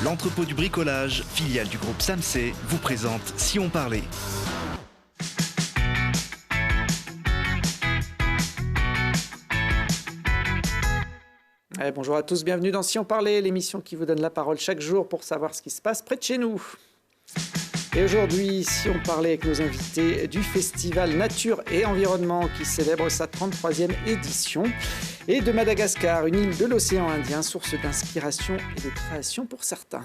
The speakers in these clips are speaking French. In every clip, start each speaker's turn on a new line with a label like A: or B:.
A: L'entrepôt du bricolage, filiale du groupe Samsé, vous présente Si on parlait.
B: Allez, bonjour à tous, bienvenue dans Si on parlait, l'émission qui vous donne la parole chaque jour pour savoir ce qui se passe près de chez nous. Et aujourd'hui, Si on parlait avec nos invités du festival Nature et Environnement qui célèbre sa 33e édition, et de Madagascar, une île de l'océan Indien, source d'inspiration et de création pour certains.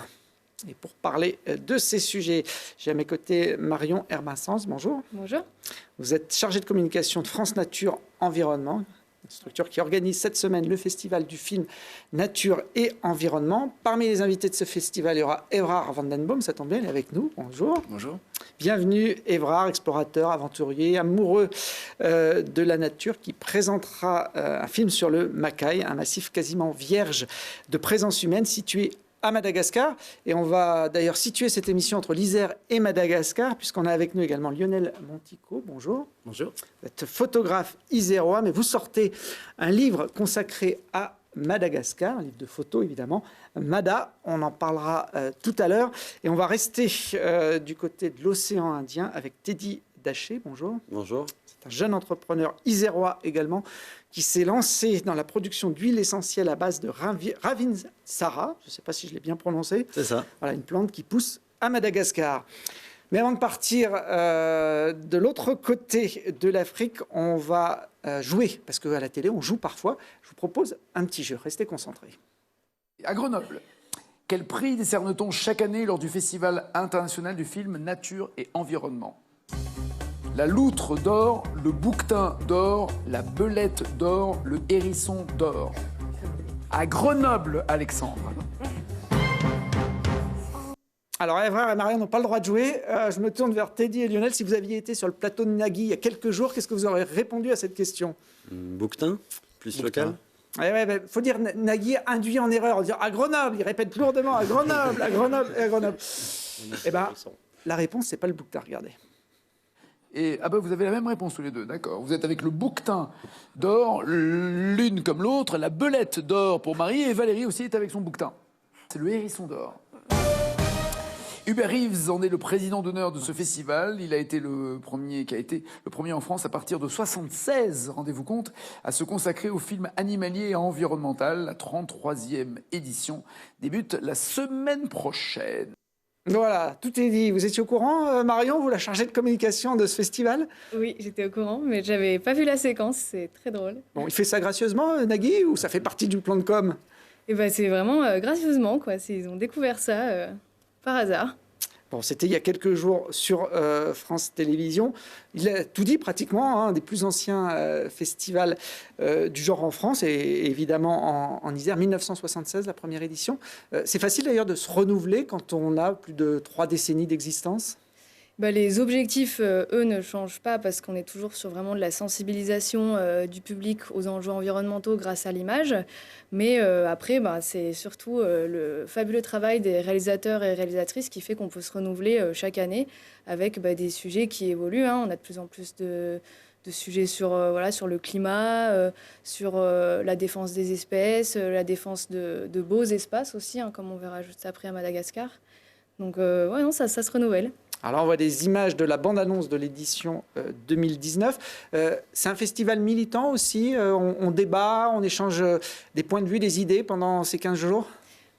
B: Et pour parler de ces sujets, j'ai à mes côtés Marion Hermansens, bonjour.
C: Bonjour.
B: Vous êtes chargée de communication de France Nature Environnement, une structure qui organise cette semaine le festival du film Nature et Environnement. Parmi les invités de ce festival, il y aura Évrard van den Boom, ça tombe bien, il est avec nous. Bonjour.
D: Bonjour.
B: Bienvenue Évrard, explorateur, aventurier, amoureux de la nature, qui présentera un film sur le Macaï, un massif quasiment vierge de présence humaine situé à Madagascar. Et on va d'ailleurs situer cette émission entre l'Isère et Madagascar, puisqu'on a avec nous également Lionel Montico. Bonjour.
D: Bonjour.
B: Vous êtes photographe isérois, mais vous sortez un livre consacré à Madagascar, un livre de photos évidemment. Mada, on en parlera tout à l'heure. Et on va rester du côté de l'océan Indien avec Teddy Daché. Bonjour.
D: Bonjour.
B: C'est un jeune entrepreneur isérois également, qui s'est lancé dans la production d'huile essentielle à base de Ravinsara. Je ne sais pas si je l'ai bien prononcé.
D: C'est ça.
B: Voilà, une plante qui pousse à Madagascar. Mais avant de partir de l'autre côté de l'Afrique, on va jouer, parce qu'à la télé, on joue parfois. Je vous propose un petit jeu. Restez concentrés.
E: À Grenoble, quel prix décerne-t-on chaque année lors du Festival international du film Nature et Environnement? La loutre d'or, le bouquetin d'or, la belette d'or, le hérisson d'or. À Grenoble, Alexandre.
B: Alors, Évrard et Marion n'ont pas le droit de jouer. Je me tourne vers Teddy et Lionel. Si vous aviez été sur le plateau de Nagui il y a quelques jours, qu'est-ce que vous auriez répondu à cette question?
D: Bouquetin, plus local.
B: Faut dire Nagui induit en erreur. On dit à Grenoble, il répète lourdement à Grenoble, à Grenoble et à Grenoble. Eh bien, la réponse, c'est pas le bouquetin, regardez.
E: Et vous avez la même réponse tous les deux, d'accord. Vous êtes avec le bouquetin d'or, l'une comme l'autre, la belette d'or pour Marie, et Valérie aussi est avec son bouquetin. C'est le hérisson d'or. Hubert Reeves en est le président d'honneur de ce festival. Il a été le premier en France à partir de 1976, rendez-vous compte, à se consacrer au film animalier et environnemental. La 33e édition débute la semaine prochaine.
B: Voilà, tout est dit. Vous étiez au courant, Marion, vous la chargée de communication de ce festival?
C: Oui, j'étais au courant, mais j'avais pas vu la séquence, c'est très drôle.
B: Bon, il fait ça gracieusement, Nagui, ou ça fait partie du plan de com?
C: Et c'est vraiment gracieusement, quoi. Ils ont découvert ça par hasard.
B: Bon, c'était il y a quelques jours sur France Télévisions. Il a tout dit pratiquement, un des plus anciens festivals du genre en France, et évidemment en Isère, 1976, la première édition. C'est facile d'ailleurs de se renouveler quand on a plus de 3 décennies d'existence?
C: Les objectifs, eux, ne changent pas parce qu'on est toujours sur vraiment de la sensibilisation du public aux enjeux environnementaux grâce à l'image. Mais après, c'est surtout le fabuleux travail des réalisateurs et réalisatrices qui fait qu'on peut se renouveler chaque année avec des sujets qui évoluent. On a de plus en plus de sujets sur le climat, sur la défense des espèces, la défense de beaux espaces aussi, comme on verra juste après à Madagascar. Donc, ça se renouvelle.
B: Alors, on voit des images de la bande-annonce de l'édition 2019. C'est un festival militant aussi. On débat, on échange des points de vue, des idées pendant ces 15 jours.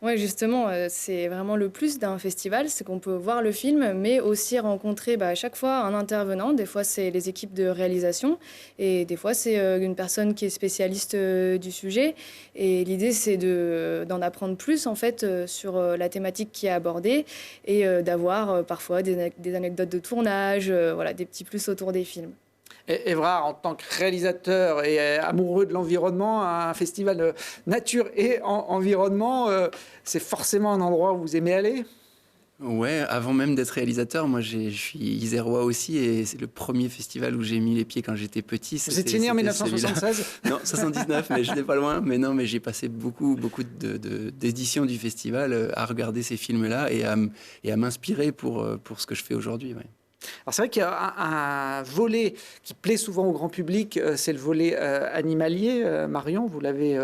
C: Oui, justement, c'est vraiment le plus d'un festival, c'est qu'on peut voir le film, mais aussi rencontrer à chaque fois un intervenant. Des fois, c'est les équipes de réalisation, et des fois, c'est une personne qui est spécialiste du sujet. Et l'idée, c'est d'en apprendre plus, en fait, sur la thématique qui est abordée, et d'avoir parfois des anecdotes de tournage, des petits plus autour des films.
B: Évrard, en tant que réalisateur et amoureux de l'environnement, un festival nature et environnement, c'est forcément un endroit où vous aimez aller?
D: Ouais, avant même d'être réalisateur, moi je suis isérois aussi, et c'est le premier festival où j'ai mis les pieds quand j'étais petit.
B: Vous étiez né en 1976?
D: Non, 79, mais je n'étais pas loin. Mais non, mais j'ai passé beaucoup d'éditions du festival à regarder ces films-là et à m'inspirer pour ce que je fais aujourd'hui. Ouais.
B: Alors c'est vrai qu'il y a un volet qui plaît souvent au grand public, c'est le volet animalier. Marion, vous l'avez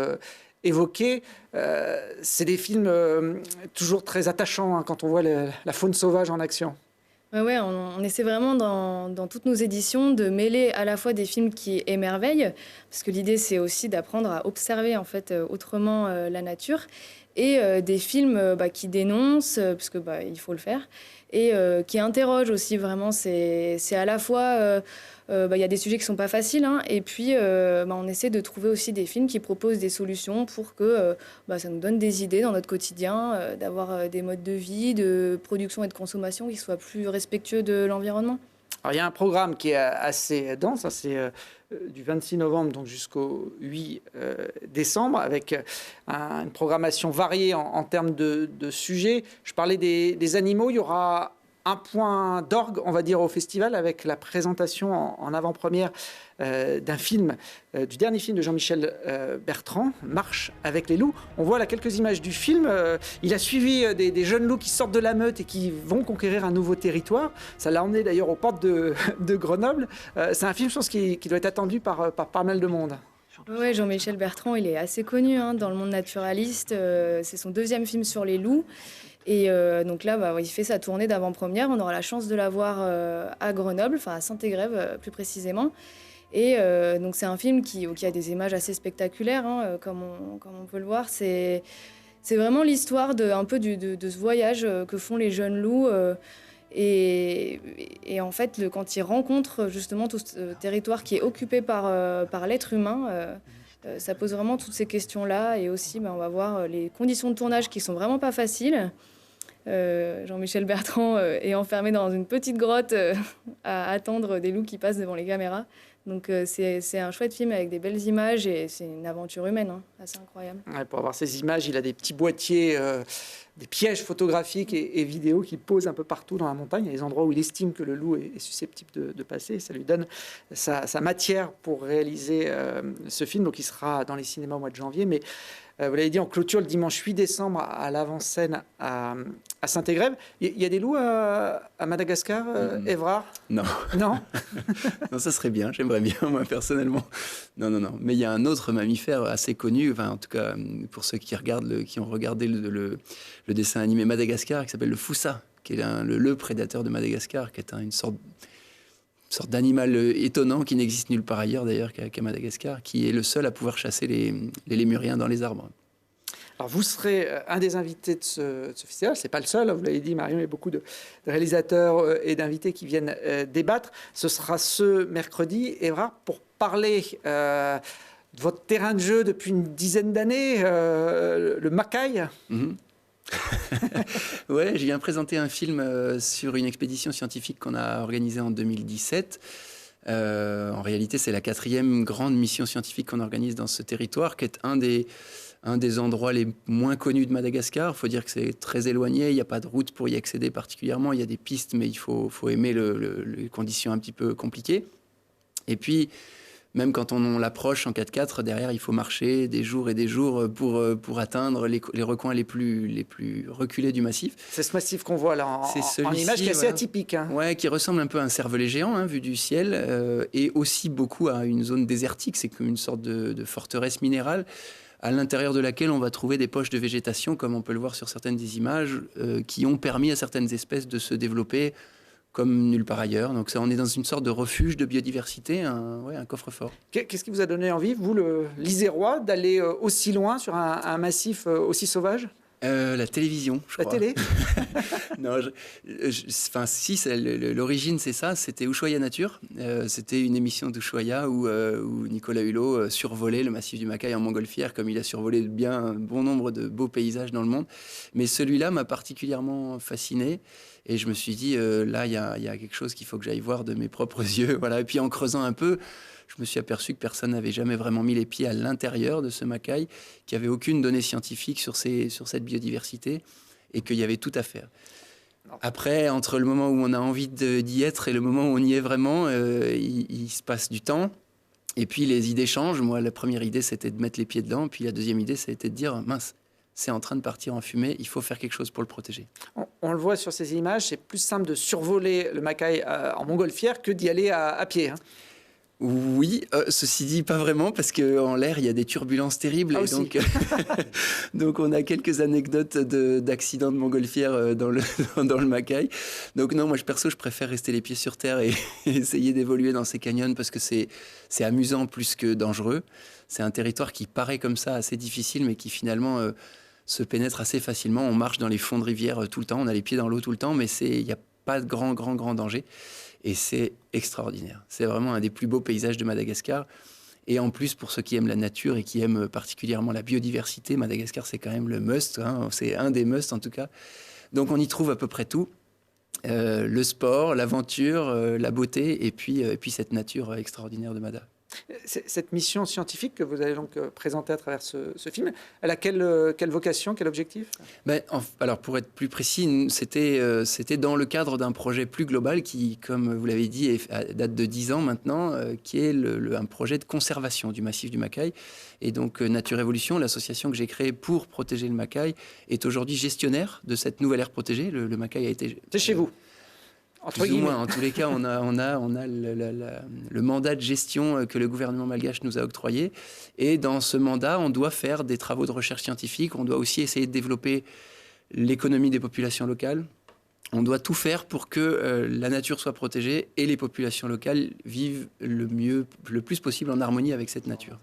B: évoqués. C'est des films toujours très attachants hein, quand on voit la faune sauvage en action.
C: Ouais, on essaie vraiment dans toutes nos éditions de mêler à la fois des films qui émerveillent, parce que l'idée c'est aussi d'apprendre à observer en fait autrement la nature, et des films qui dénoncent, parce que il faut le faire, et qui interrogent aussi vraiment. C'est à la fois il y a des sujets qui sont pas faciles, hein, et puis on essaie de trouver aussi des films qui proposent des solutions pour que ça nous donne des idées dans notre quotidien, d'avoir des modes de vie, de production et de consommation qui soient plus respectueux de l'environnement.
B: Alors, il y a un programme qui est assez dense, hein, c'est du 26 novembre donc jusqu'au 8 décembre, avec une programmation variée en termes de sujets. Je parlais des animaux, il y aura un point d'orgue, on va dire, au festival, avec la présentation en avant-première d'un film, du dernier film de Jean-Michel Bertrand, Marche avec les loups. On voit là quelques images du film. Il a suivi des jeunes loups qui sortent de la meute et qui vont conquérir un nouveau territoire. Ça l'a emmené d'ailleurs aux portes de Grenoble. C'est un film, je pense, qui doit être attendu par pas mal de monde.
C: Oui, Jean-Michel Bertrand, il est assez connu dans le monde naturaliste. C'est son deuxième film sur les loups. Et donc là, il fait sa tournée d'avant-première. On aura la chance de la voir à Grenoble, enfin à Saint-Égrève plus précisément. Et donc c'est un film qui a des images assez spectaculaires, comme on peut le voir. C'est vraiment l'histoire un peu de ce voyage que font les jeunes loups. Et en fait, quand ils rencontrent justement tout ce territoire qui est occupé par l'être humain, ça pose vraiment toutes ces questions-là. Et aussi, on va voir les conditions de tournage qui sont vraiment pas faciles. Jean-Michel Bertrand est enfermé dans une petite grotte à attendre des loups qui passent devant les caméras. Donc c'est un chouette film avec des belles images et c'est une aventure humaine assez incroyable.
B: Ouais, pour avoir ces images, il a des petits boîtiers, des pièges photographiques et vidéos qu'il pose un peu partout dans la montagne. Il y a des endroits où il estime que le loup est susceptible de passer. Ça lui donne sa matière pour réaliser ce film. Donc il sera dans les cinémas au mois de janvier. Mais vous l'avez dit, en clôture le dimanche 8 décembre à l'avant-scène à Saint-Égrève. Il y a des loups à Madagascar, Évrard?
D: Non.
B: Non.
D: Non, ça serait bien, j'aimerais bien, moi, personnellement. Non. Mais il y a un autre mammifère assez connu, enfin, en tout cas, pour ceux qui ont regardé le dessin animé Madagascar, qui s'appelle le Foussa, qui est le prédateur de Madagascar, qui est une sorte d'animal étonnant qui n'existe nulle part ailleurs, d'ailleurs, qu'à Madagascar, qui est le seul à pouvoir chasser les lémuriens dans les arbres.
B: Alors vous serez un des invités de ce festival, c'est pas le seul, vous l'avez dit Marion, il y a beaucoup de réalisateurs et d'invités qui viennent débattre. Ce sera ce mercredi, Évrard, pour parler de votre terrain de jeu depuis une dizaine d'années, le Macaï.
D: Ouais, je viens présenter un film sur une expédition scientifique qu'on a organisée en 2017. En réalité, c'est la 4e grande mission scientifique qu'on organise dans ce territoire, qui est un des endroits les moins connus de Madagascar. Il faut dire que c'est très éloigné, il n'y a pas de route pour y accéder particulièrement. Il y a des pistes, mais il faut aimer les conditions un petit peu compliquées. Et puis, même quand on l'approche en 4x4, derrière, il faut marcher des jours et des jours pour atteindre les recoins les plus reculés du massif.
B: C'est ce massif qu'on voit là en image qui est assez atypique.
D: Ouais, qui ressemble un peu à un cervelet géant, vu du ciel, et aussi beaucoup à une zone désertique. C'est comme une sorte de forteresse minérale à l'intérieur de laquelle on va trouver des poches de végétation, comme on peut le voir sur certaines des images, qui ont permis à certaines espèces de se développer comme nulle part ailleurs. Donc on est dans une sorte de refuge de biodiversité, un coffre-fort.
B: Qu'est-ce qui vous a donné envie, vous, l'Isérois, d'aller aussi loin sur un massif aussi sauvage ?
D: La télévision, je crois.
B: La télé.
D: Non, si, l'origine, c'est ça. C'était Ushuaïa Nature. C'était une émission d'Ushuaïa où Nicolas Hulot survolait le massif du Macaï en montgolfière, comme il a survolé bien un bon nombre de beaux paysages dans le monde. Mais celui-là m'a particulièrement fasciné. Et je me suis dit, là, il y a quelque chose qu'il faut que j'aille voir de mes propres yeux. Voilà. Et puis en creusant un peu, je me suis aperçu que personne n'avait jamais vraiment mis les pieds à l'intérieur de ce Macaï, qu'il n'y avait aucune donnée scientifique sur cette biodiversité et qu'il y avait tout à faire. Après, entre le moment où on a envie d'y être et le moment où on y est vraiment, il se passe du temps. Et puis les idées changent. Moi, la première idée, c'était de mettre les pieds dedans. Puis la deuxième idée, ça a été de dire, mince, c'est en train de partir en fumée, il faut faire quelque chose pour le protéger.
B: On le voit sur ces images, c'est plus simple de survoler le Macaï en montgolfière que d'y aller à pied.
D: Oui, ceci dit, pas vraiment, parce qu'en l'air, il y a des turbulences terribles.
B: Ah,
D: et
B: aussi.
D: donc, donc, on a quelques anecdotes d'accidents de montgolfière dans le Macaï. Donc, non, moi, perso, je préfère rester les pieds sur terre et essayer d'évoluer dans ces canyons parce que c'est amusant plus que dangereux. C'est un territoire qui paraît comme ça assez difficile, mais qui finalement se pénètre assez facilement. On marche dans les fonds de rivière tout le temps, on a les pieds dans l'eau tout le temps, mais il n'y a pas de grand danger. Et c'est extraordinaire. C'est vraiment un des plus beaux paysages de Madagascar. Et en plus, pour ceux qui aiment la nature et qui aiment particulièrement la biodiversité, Madagascar, c'est quand même le must. Hein. C'est un des musts, en tout cas. Donc, on y trouve à peu près tout. Le sport, l'aventure, la beauté et puis cette nature extraordinaire de Mada.
B: Cette mission scientifique que vous allez donc présenter à travers ce film, elle a quelle vocation, quel objectif ?
D: Alors, pour être plus précis, c'était dans le cadre d'un projet plus global qui, comme vous l'avez dit, date de 10 ans maintenant, qui est un projet de conservation du massif du Macaï. Et donc, Nature Évolution, l'association que j'ai créée pour protéger le Macaï, est aujourd'hui gestionnaire de cette nouvelle aire protégée. Le Macaï a été...
B: C'est chez vous ? Entre
D: Plus ou
B: guillemets.
D: moins. En tous les cas, on a le mandat de gestion que le gouvernement malgache nous a octroyé. Et dans ce mandat, on doit faire des travaux de recherche scientifique. On doit aussi essayer de développer l'économie des populations locales. On doit tout faire pour que la nature soit protégée et les populations locales vivent le plus possible en harmonie avec cette nature.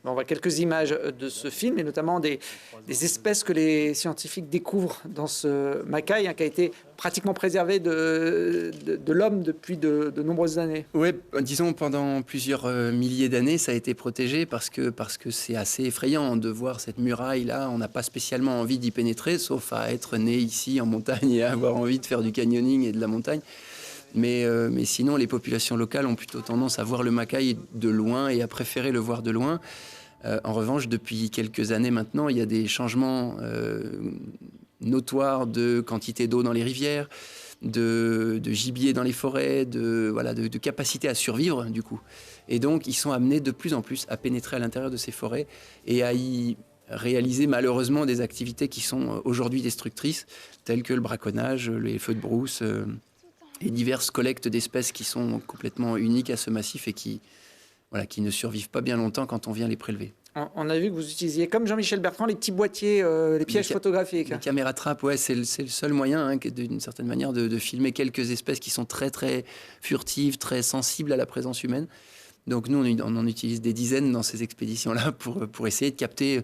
B: On voit quelques images de ce film et notamment des espèces que les scientifiques découvrent dans ce Macaï, qui a été pratiquement préservé de l'homme depuis de nombreuses années.
D: Oui, disons pendant plusieurs milliers d'années, ça a été protégé parce que c'est assez effrayant de voir cette muraille-là. On n'a pas spécialement envie d'y pénétrer, sauf à être né ici en montagne et à avoir envie de faire du canyoning et de la montagne. Mais sinon, les populations locales ont plutôt tendance à voir le Macaï de loin et à préférer le voir de loin. En revanche, depuis quelques années maintenant, il y a des changements notoires de quantité d'eau dans les rivières, de gibier dans les forêts, de capacité à survivre, du coup. Et donc, ils sont amenés de plus en plus à pénétrer à l'intérieur de ces forêts et à y réaliser malheureusement des activités qui sont aujourd'hui destructrices, telles que le braconnage, les feux de brousse et diverses collectes d'espèces qui sont complètement uniques à ce massif et qui ne survivent pas bien longtemps quand on vient les prélever.
B: On a vu que vous utilisiez, comme Jean-Michel Bertrand, les petits boîtiers, les pièges photographiques.
D: Les caméras trappes, ouais, c'est le seul moyen, d'une certaine manière, de filmer quelques espèces qui sont très, très furtives, très sensibles à la présence humaine. Donc nous, on en utilise des dizaines dans ces expéditions-là pour essayer de capter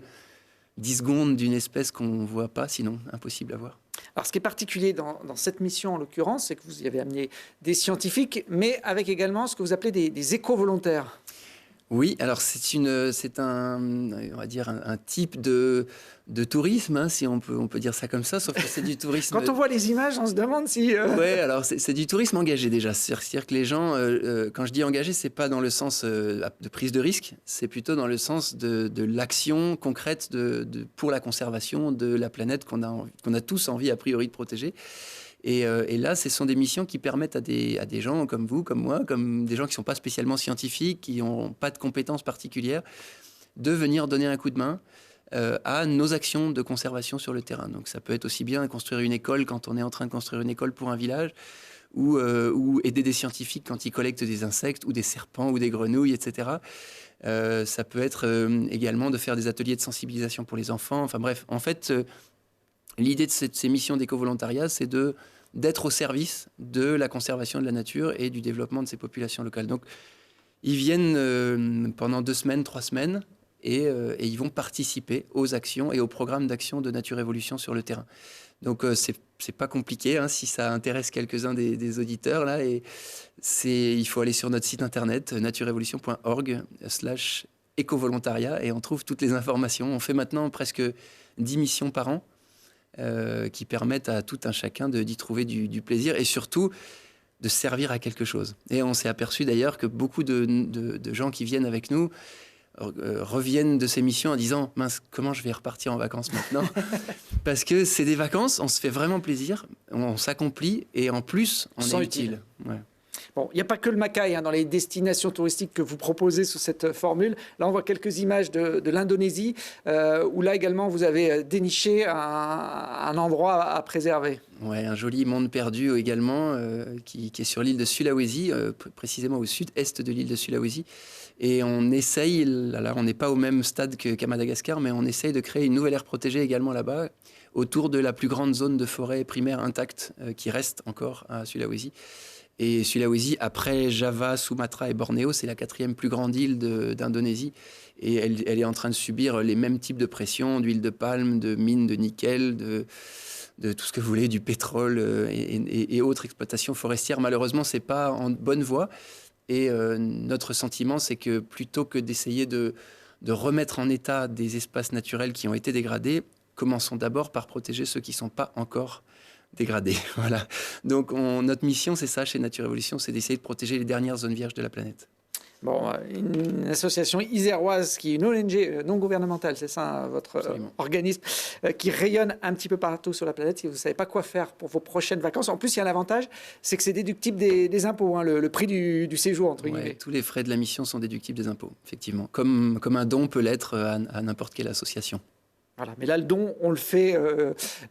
D: 10 secondes d'une espèce qu'on ne voit pas, sinon impossible à voir.
B: Alors, ce qui est particulier dans cette mission, en l'occurrence, c'est que vous y avez amené des scientifiques, mais avec également ce que vous appelez des éco-volontaires.
D: Oui, alors c'est un type de tourisme, hein, si on peut dire ça comme ça, sauf que c'est du tourisme...
B: Quand on voit les images, on se demande si...
D: Oui, alors c'est du tourisme engagé déjà. C'est-à-dire que les gens, quand je dis engagé, c'est pas dans le sens de prise de risque, c'est plutôt dans le sens de l'action concrète pour la conservation de la planète qu'on a tous envie a priori de protéger. Et là, ce sont des missions qui permettent à des gens comme vous, comme moi, comme des gens qui ne sont pas spécialement scientifiques, qui n'ont pas de compétences particulières, de venir donner un coup de main à nos actions de conservation sur le terrain. Donc ça peut être aussi bien construire une école quand on est en train de construire une école pour un village, ou aider des scientifiques quand ils collectent des insectes, ou des serpents, ou des grenouilles, etc. Ça peut être également de faire des ateliers de sensibilisation pour les enfants. Enfin bref, en fait, l'idée de ces missions d'éco-volontariat, c'est d'être au service de la conservation de la nature et du développement de ces populations locales. Donc, ils viennent pendant 2 semaines, 3 semaines, et ils vont participer aux actions et aux programmes d'action de Nature Évolution sur le terrain. Donc, c'est pas compliqué, hein, si ça intéresse quelques-uns des auditeurs, là, il faut aller sur notre site internet, natureevolution.org/éco-volontariat, et on trouve toutes les informations. On fait maintenant presque 10 missions par an, qui permettent à tout un chacun d'y trouver du plaisir et surtout de servir à quelque chose. Et on s'est aperçu d'ailleurs que beaucoup de gens qui viennent avec nous reviennent de ces missions en disant « Mince, comment je vais repartir en vacances maintenant ?» Parce que c'est des vacances, on se fait vraiment plaisir, on s'accomplit et en plus, on est utile. Ouais.
B: Bon, il n'y a pas que le Macaï dans les destinations touristiques que vous proposez sous cette formule. Là, on voit quelques images de l'Indonésie, où là également, vous avez déniché un endroit à préserver.
D: Ouais, un joli monde perdu également, qui est sur l'île de Sulawesi, précisément au sud-est de l'île de Sulawesi. Et on essaye, là on n'est pas au même stade qu'à Madagascar, mais on essaye de créer une nouvelle aire protégée également là-bas, autour de la plus grande zone de forêt primaire intacte qui reste encore à Sulawesi. Et Sulawesi, après Java, Sumatra et Bornéo, c'est la 4e plus grande île d'Indonésie. Et elle est en train de subir les mêmes types de pression, d'huile de palme, de mines de nickel, de tout ce que vous voulez, du pétrole et autres exploitations forestières. Malheureusement, ce n'est pas en bonne voie. Et notre sentiment, c'est que plutôt que d'essayer de remettre en état des espaces naturels qui ont été dégradés, commençons d'abord par protéger ceux qui ne sont pas encore dégradés. Voilà. Donc notre mission, c'est ça chez Nature Évolution, c'est d'essayer de protéger les dernières zones vierges de la planète.
B: Bon, une association iséroise qui est une ONG non gouvernementale, c'est ça, votre organisme, qui rayonne un petit peu partout sur la planète. Si vous ne savez pas quoi faire pour vos prochaines vacances, en plus, il y a l'avantage, c'est que c'est déductible des impôts, le prix du séjour, entre guillemets.
D: Tous les frais de la mission sont déductibles des impôts, effectivement. Comme un don peut l'être à n'importe quelle association.
B: Voilà, mais là, le don, on le fait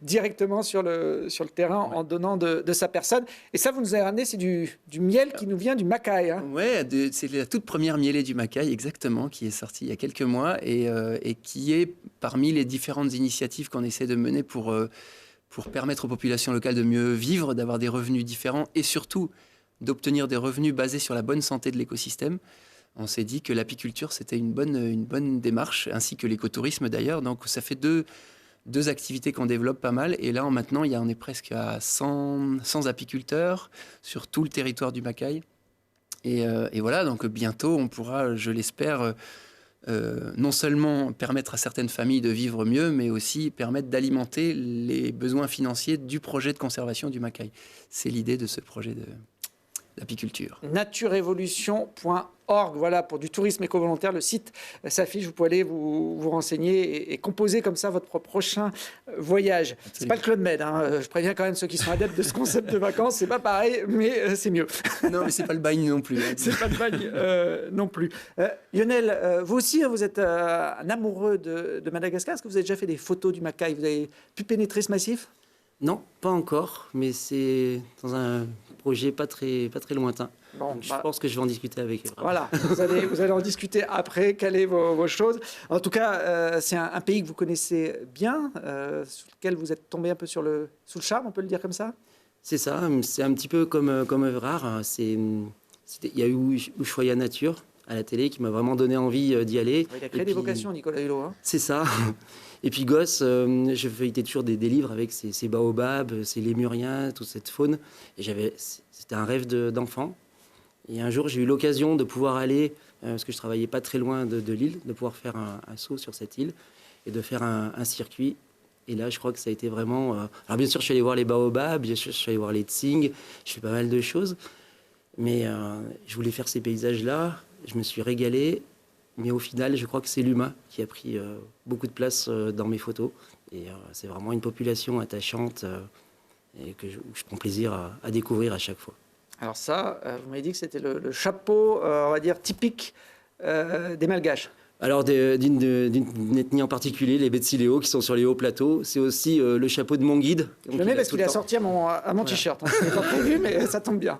B: directement sur le terrain en donnant de sa personne. Et ça, vous nous avez ramené, c'est du miel qui nous vient du Macaï.
D: Oui, c'est la toute première mielée du Macaï, exactement, qui est sortie il y a quelques mois et qui est parmi les différentes initiatives qu'on essaie de mener pour permettre aux populations locales de mieux vivre, d'avoir des revenus différents et surtout d'obtenir des revenus basés sur la bonne santé de l'écosystème. On s'est dit que l'apiculture, c'était une bonne démarche, ainsi que l'écotourisme d'ailleurs. Donc ça fait deux activités qu'on développe pas mal. Et là, maintenant, on est presque à 100 apiculteurs sur tout le territoire du Macaï. Et voilà, donc bientôt, on pourra, je l'espère, non seulement permettre à certaines familles de vivre mieux, mais aussi permettre d'alimenter les besoins financiers du projet de conservation du Macaï. C'est l'idée de ce projet d'apiculture.
B: Natureevolution.org, voilà, pour du tourisme éco-volontaire, le site s'affiche, vous pouvez aller vous renseigner et composer comme ça votre prochain voyage. Absolument. C'est pas le Club Med, je préviens quand même ceux qui sont adeptes de ce concept de vacances, c'est pas pareil, mais c'est mieux.
D: Non, mais c'est pas le bagne non plus.
B: C'est pas le bagne non plus. Lionel, vous aussi, vous êtes un amoureux de Madagascar. Est-ce que vous avez déjà fait des photos du Macaï? Vous avez pu pénétrer ce massif?
F: Non, pas encore, mais c'est dans un projet pas très lointain. Bon, je pense que je vais en discuter avec eux.
B: Voilà, vous allez en discuter après, caler vos choses. En tout cas, c'est un pays que vous connaissez bien, sur lequel vous êtes tombé un peu sous le charme, on peut le dire comme ça?
F: C'est ça, c'est un petit peu comme Evrard. Il y a eu Ushuaïa Nature à la télé qui m'a vraiment donné envie d'y aller.
B: Il a créé des vocations, Nicolas Hulot.
F: C'est ça. Et puis gosse, je feuilletais toujours des livres avec ces baobabs, ces lémuriens, toute cette faune. Et c'était un rêve d'enfant. Et un jour, j'ai eu l'occasion de pouvoir aller, parce que je travaillais pas très loin de l'île, de pouvoir faire un saut sur cette île et de faire un circuit. Et là, je crois que ça a été vraiment... Alors bien sûr, je suis allé voir les baobabs, bien sûr, je suis allé voir les tsing, je fais pas mal de choses. Mais je voulais faire ces paysages-là, je me suis régalé. Mais au final, je crois que c'est l'humain qui a pris beaucoup de place dans mes photos. Et c'est vraiment une population attachante et où je prends plaisir à découvrir à chaque fois.
B: Alors ça, vous m'avez dit que c'était le chapeau, on va dire, typique des Malgaches.
F: Alors d'une ethnie en particulier, les Betsileo, qui sont sur les hauts plateaux. C'est aussi le chapeau de mon guide.
B: Je le mets parce qu'il est assorti à mon t-shirt. Je n'ai pas prévu, mais ça tombe bien.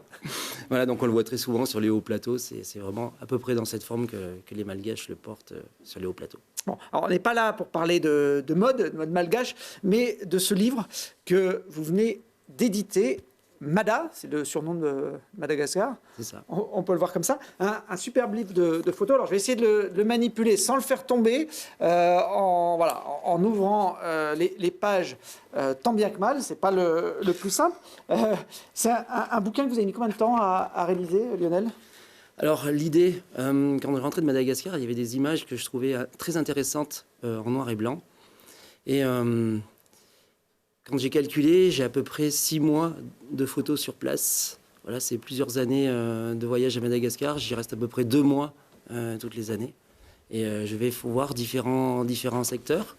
F: Voilà, donc on le voit très souvent sur les hauts plateaux. C'est vraiment à peu près dans cette forme que les Malgaches le portent sur les hauts plateaux.
B: Bon, alors on n'est pas là pour parler de mode malgache, mais de ce livre que vous venez d'éditer. Mada, c'est le surnom de Madagascar.
F: C'est ça.
B: On peut le voir comme ça. Un superbe livre de photos. Alors, je vais essayer de le manipuler sans le faire tomber, en ouvrant les pages tant bien que mal. C'est pas le plus simple. C'est un bouquin que vous avez mis combien de temps à réaliser, Lionel?
F: Alors, l'idée, quand on est rentré de Madagascar, il y avait des images que je trouvais très intéressantes en noir et blanc. Et... quand j'ai calculé, j'ai à peu près 6 mois de photos sur place. Voilà, c'est plusieurs années de voyage à Madagascar. J'y reste à peu près 2 mois toutes les années. Et je vais voir différents secteurs.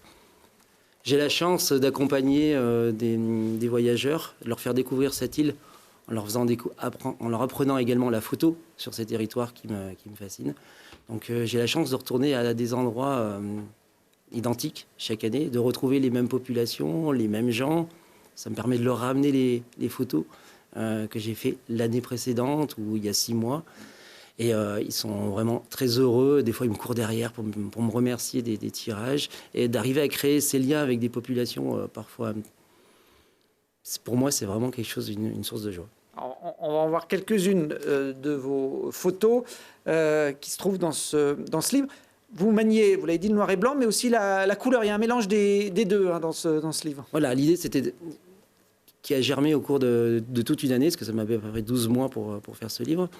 F: J'ai la chance d'accompagner des voyageurs, de leur faire découvrir cette île en leur apprenant également la photo sur ces territoires qui me fascinent. Donc j'ai la chance de retourner à des endroits identiques chaque année, de retrouver les mêmes populations, les mêmes gens. Ça me permet de leur ramener les photos que j'ai fait l'année précédente ou il y a 6 mois. Et ils sont vraiment très heureux. Des fois, ils me courent derrière pour me remercier des tirages. Et d'arriver à créer ces liens avec des populations parfois... Pour moi, c'est vraiment quelque chose, une source de joie.
B: Alors, on va en voir quelques-unes de vos photos qui se trouvent dans ce livre. Vous maniez, vous l'avez dit, le noir et blanc, mais aussi la couleur. Il y a un mélange des deux dans ce livre.
F: Voilà, l'idée, c'était qui a germé au cours de toute une année, parce que ça m'avait pris 12 mois pour faire ce livre.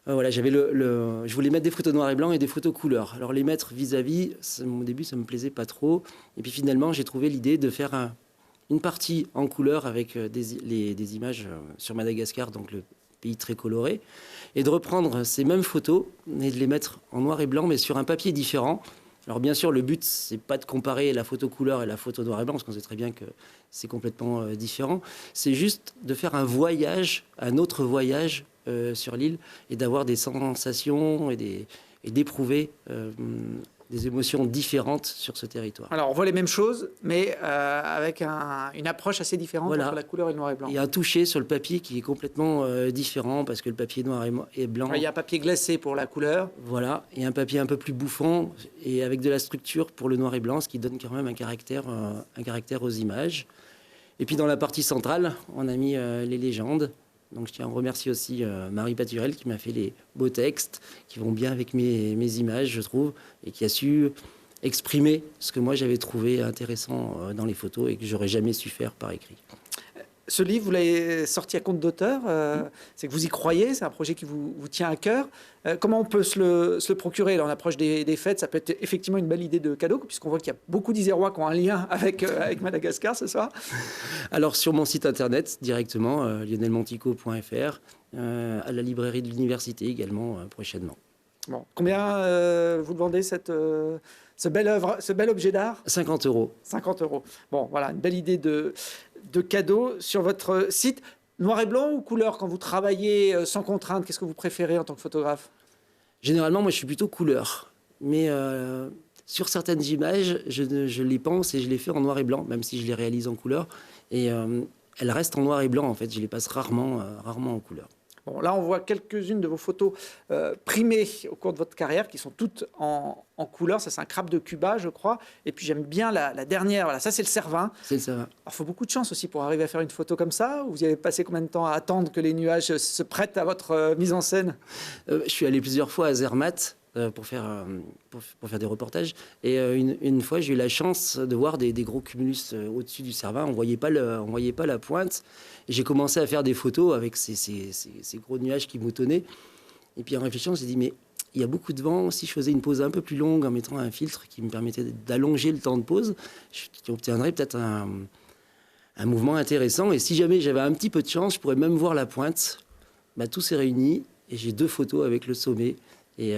F: Voilà, je voulais mettre des photos noir et blanc et des photos couleur. Alors les mettre vis-à-vis, au début, ça me plaisait pas trop. Et puis finalement, j'ai trouvé l'idée de faire une partie en couleur avec des images sur Madagascar, donc le pays très coloré, et de reprendre ces mêmes photos et de les mettre en noir et blanc, mais sur un papier différent. Alors bien sûr, le but, c'est pas de comparer la photo couleur et la photo noir et blanc, parce qu'on sait très bien que c'est complètement différent. C'est juste de faire un autre voyage sur l'île, et d'avoir des sensations et d'éprouver des émotions différentes sur ce territoire.
B: Alors, on voit les mêmes choses, mais avec une approche assez différente entre la couleur et le noir et blanc.
F: Il y a un toucher sur le papier qui est complètement différent, parce que le papier noir et blanc...
B: Il y a un papier glacé pour la couleur.
F: Voilà, et un papier un peu plus bouffant, et avec de la structure pour le noir et blanc, ce qui donne quand même un caractère aux images. Et puis dans la partie centrale, on a mis les légendes. Donc je tiens à remercier aussi Marie Paturel qui m'a fait les beaux textes qui vont bien avec mes images, je trouve, et qui a su exprimer ce que moi j'avais trouvé intéressant dans les photos et que j'aurais jamais su faire par écrit.
B: Ce livre, vous l'avez sorti à compte d'auteur, c'est que vous y croyez, c'est un projet qui vous tient à cœur. Comment on peut se le procurer? Là, on approche des fêtes, ça peut être effectivement une belle idée de cadeau, puisqu'on voit qu'il y a beaucoup d'Isérois qui ont un lien avec Madagascar ce soir.
F: Alors sur mon site internet directement, lionelmontico.fr, à la librairie de l'université également prochainement.
B: Bon. Combien vous vendez ce bel objet d'art?
F: 50 €.
B: 50 €. Bon, voilà, une belle idée de cadeau sur votre site. Noir et blanc ou couleur quand vous travaillez sans contrainte? Qu'est-ce que vous préférez en tant que photographe?
F: Généralement, moi, je suis plutôt couleur. Mais sur certaines images, je les pense et je les fais en noir et blanc, même si je les réalise en couleur. Et elles restent en noir et blanc, en fait. Je les passe rarement en couleur.
B: Bon, là, on voit quelques-unes de vos photos primées au cours de votre carrière, qui sont toutes en couleur. Ça, c'est un crabe de Cuba, je crois. Et puis, j'aime bien la dernière. Voilà, ça, c'est le Cervin.
F: C'est le Cervin.
B: Alors, il faut beaucoup de chance aussi pour arriver à faire une photo comme ça. Vous y avez passé combien de temps à attendre que les nuages se prêtent à votre mise en scène?
F: Je suis allé plusieurs fois à Zermatt pour faire des reportages. Et une fois, j'ai eu la chance de voir des gros cumulus au-dessus du Cervin. On voyait pas la pointe. Et j'ai commencé à faire des photos avec ces gros nuages qui moutonnaient. Et puis en réfléchissant, j'ai dit, mais il y a beaucoup de vent. Si je faisais une pause un peu plus longue en mettant un filtre qui me permettait d'allonger le temps de pause, j'obtiendrais peut-être un mouvement intéressant. Et si jamais j'avais un petit peu de chance, je pourrais même voir la pointe. Tout s'est réuni et j'ai 2 photos avec le sommet. Et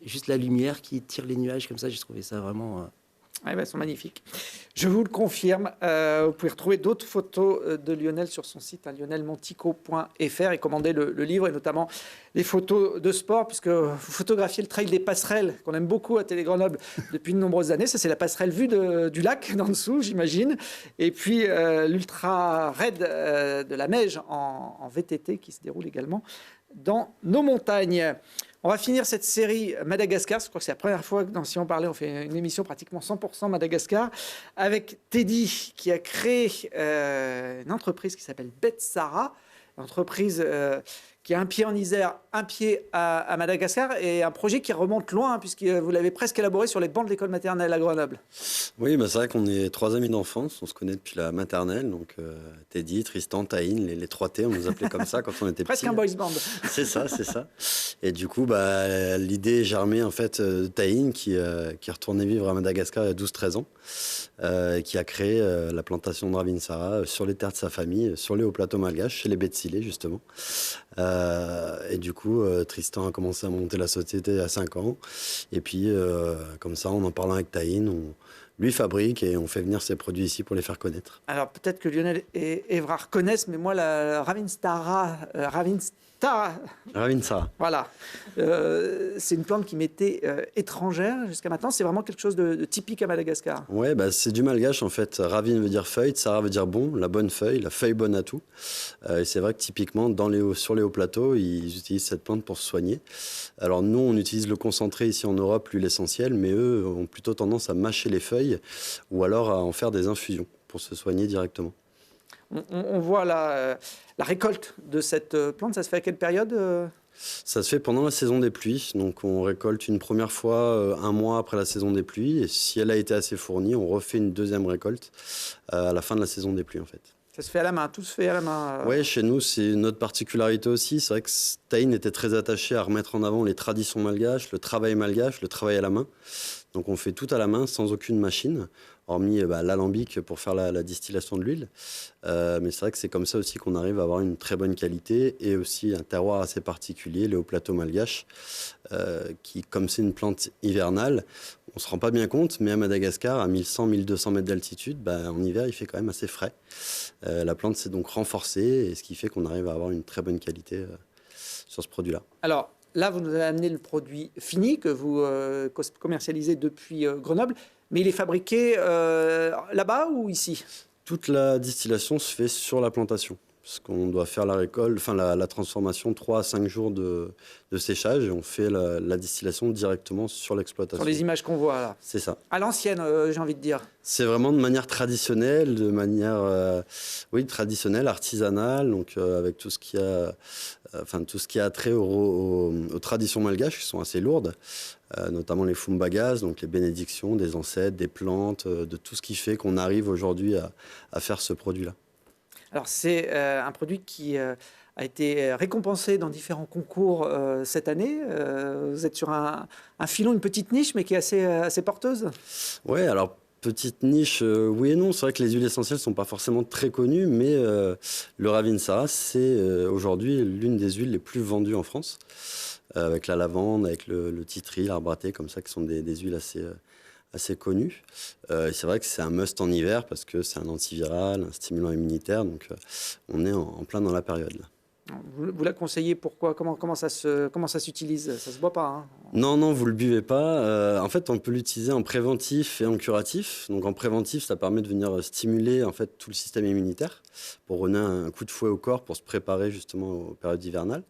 F: juste la lumière qui tire les nuages comme ça, j'ai trouvé ça vraiment...
B: Elles sont magnifiques. Je vous le confirme, vous pouvez retrouver d'autres photos de Lionel sur son site, lionelmontico.fr, et commander le livre, et notamment les photos de sport, puisque vous photographiez le trail des passerelles, qu'on aime beaucoup à Télé Grenoble depuis de nombreuses années. Ça, c'est la passerelle vue du lac d'en dessous, j'imagine. Et puis l'ultra raid de la Meije en VTT qui se déroule également dans nos montagnes. On va finir cette série Madagascar. Je crois que c'est la première fois que dans Si on parlait, on fait une émission pratiquement 100% Madagascar, avec Teddy qui a créé une entreprise qui s'appelle Betsara, une entreprise qui a un pied en Isère, un pied à Madagascar, et un projet qui remonte loin, puisque vous l'avez presque élaboré sur les bancs de l'école maternelle à Grenoble.
G: Oui, c'est vrai qu'on est 3 amis d'enfance, on se connaît depuis la maternelle, donc Teddy, Tristan, Taïn, les 3 T, on nous appelait comme ça quand on était petits.
B: Presque un boys band.
G: C'est ça. Et du coup, l'idée est germée en fait de Taïn qui est retourné vivre à Madagascar il y a 12-13 ans, qui a créé la plantation de Ravinsara sur les terres de sa famille, sur les hauts plateaux malgaches, chez les Betsilés justement. Et du coup, Tristan a commencé à monter la société à 5 ans. Et puis, comme ça, en parlant avec Taïn, lui fabrique et on fait venir ses produits ici pour les faire connaître.
B: Alors peut-être que Lionel et Évrard connaissent, mais moi la Ravinsara, voilà, c'est une plante qui m'était étrangère jusqu'à maintenant. C'est vraiment quelque chose de typique à Madagascar.
G: Ouais, c'est du malgache en fait. Ravin veut dire feuille, Tsara veut dire bon, la bonne feuille, la feuille bonne à tout. Et c'est vrai que typiquement sur les hauts plateaux, ils utilisent cette plante pour se soigner. Alors nous, on utilise le concentré ici en Europe, lui l'essentiel, mais eux ont plutôt tendance à mâcher les feuilles ou alors à en faire des infusions pour se soigner directement.
B: On voit la récolte de cette plante, ça se fait à quelle période
G: Ça se fait pendant la saison des pluies. Donc on récolte une première fois un mois après la saison des pluies. Et si elle a été assez fournie, on refait une deuxième récolte à la fin de la saison des pluies en fait.
B: Ça se fait à la main, tout se fait à la main.
G: Oui, chez nous, c'est notre particularité aussi. C'est vrai que Taïn était très attaché à remettre en avant les traditions malgaches, le travail malgache, le travail à la main. Donc on fait tout à la main, sans aucune machine, hormis l'alambic pour faire la distillation de l'huile. Mais c'est vrai que c'est comme ça aussi qu'on arrive à avoir une très bonne qualité et aussi un terroir assez particulier, les hauts plateaux malgaches, qui, comme c'est une plante hivernale, on ne se rend pas bien compte, mais à Madagascar, à 1100-1200 mètres d'altitude, en hiver, il fait quand même assez frais. La plante s'est donc renforcée, et ce qui fait qu'on arrive à avoir une très bonne qualité sur ce produit-là.
B: Alors, là, vous nous avez amené le produit fini que vous commercialisez depuis Grenoble, mais il est fabriqué là-bas ou ici ?
G: Toute la distillation se fait sur la plantation, parce qu'on doit faire la récolte, la transformation 3 à 5 jours de séchage, et on fait la distillation directement sur l'exploitation.
B: Sur les images qu'on voit là.
G: C'est ça.
B: À l'ancienne, j'ai envie de dire.
G: C'est vraiment de manière traditionnelle, traditionnelle, artisanale, donc avec tout ce qui a trait aux traditions malgaches qui sont assez lourdes, notamment les fumbagas, donc les bénédictions des ancêtres, des plantes, de tout ce qui fait qu'on arrive aujourd'hui à faire ce produit-là.
B: Alors c'est un produit qui a été récompensé dans différents concours cette année. Vous êtes sur un filon, une petite niche, mais qui est assez porteuse.
G: Oui, alors petite niche, oui et non. C'est vrai que les huiles essentielles ne sont pas forcément très connues, mais le Ravinsara, c'est aujourd'hui l'une des huiles les plus vendues en France, avec la lavande, avec le titri, l'arbre à thé, comme ça, qui sont des huiles assez connues. Et c'est vrai que c'est un must en hiver parce que c'est un antiviral, un stimulant immunitaire, donc on est en plein dans la période là.
B: Vous la conseillez pourquoi ? Comment ça s'utilise ? Ça se boit pas, hein ?
G: Non, vous le buvez pas. En fait, on peut l'utiliser en préventif et en curatif. Donc en préventif, ça permet de venir stimuler en fait tout le système immunitaire pour donner un coup de fouet au corps pour se préparer justement aux périodes hivernales.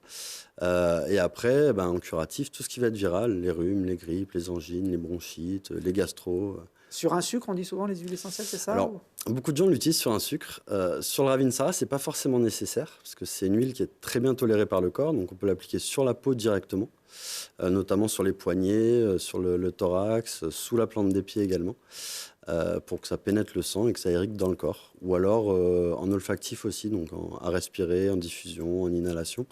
G: Et après, en curatif, tout ce qui va être viral, les rhumes, les grippes, les angines, les bronchites, les gastro.
B: Sur un sucre, on dit souvent les huiles essentielles, c'est ça ?
G: Alors, beaucoup de gens l'utilisent sur un sucre. Sur le Ravinsara, c'est pas forcément nécessaire parce que c'est une huile qui est très bien tolérée par le corps, donc on peut l'appliquer sur la peau directement, notamment sur les poignets, sur le thorax, sous la plante des pieds également, pour que ça pénètre le sang et que ça irrigue dans le corps. Ou alors en olfactif aussi, donc à respirer, en diffusion, en inhalation.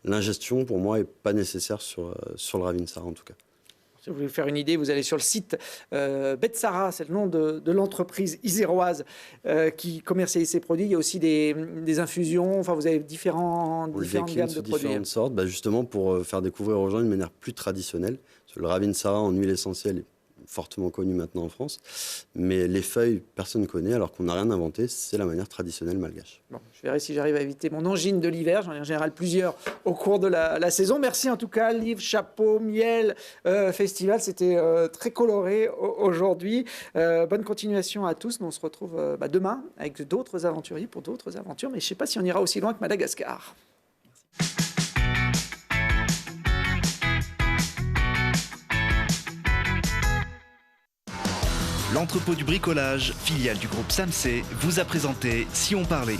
G: L'ingestion, pour moi, est pas nécessaire sur le Ravinsara en tout cas.
B: Si vous voulez vous faire une idée, vous allez sur le site Betsara, c'est le nom de l'entreprise iséroise qui commercialise ces produits. Il y a aussi des infusions, enfin vous avez différentes gammes de produits.
G: Différentes sortes, justement pour faire découvrir aux gens une manière plus traditionnelle. Le Ravinsara en huile essentielle est fortement connu maintenant en France, mais les feuilles, personne ne connaît, alors qu'on n'a rien inventé, c'est la manière traditionnelle malgache.
B: Bon, je verrai si j'arrive à éviter mon angine de l'hiver, j'en ai en général plusieurs au cours de la saison. Merci en tout cas, livre, chapeau, miel, festival, c'était très coloré aujourd'hui. Bonne continuation à tous, nous on se retrouve demain avec d'autres aventuriers pour d'autres aventures, mais je ne sais pas si on ira aussi loin que Madagascar.
A: L'entrepôt du bricolage, filiale du groupe Samsé, vous a présenté Si on parlait.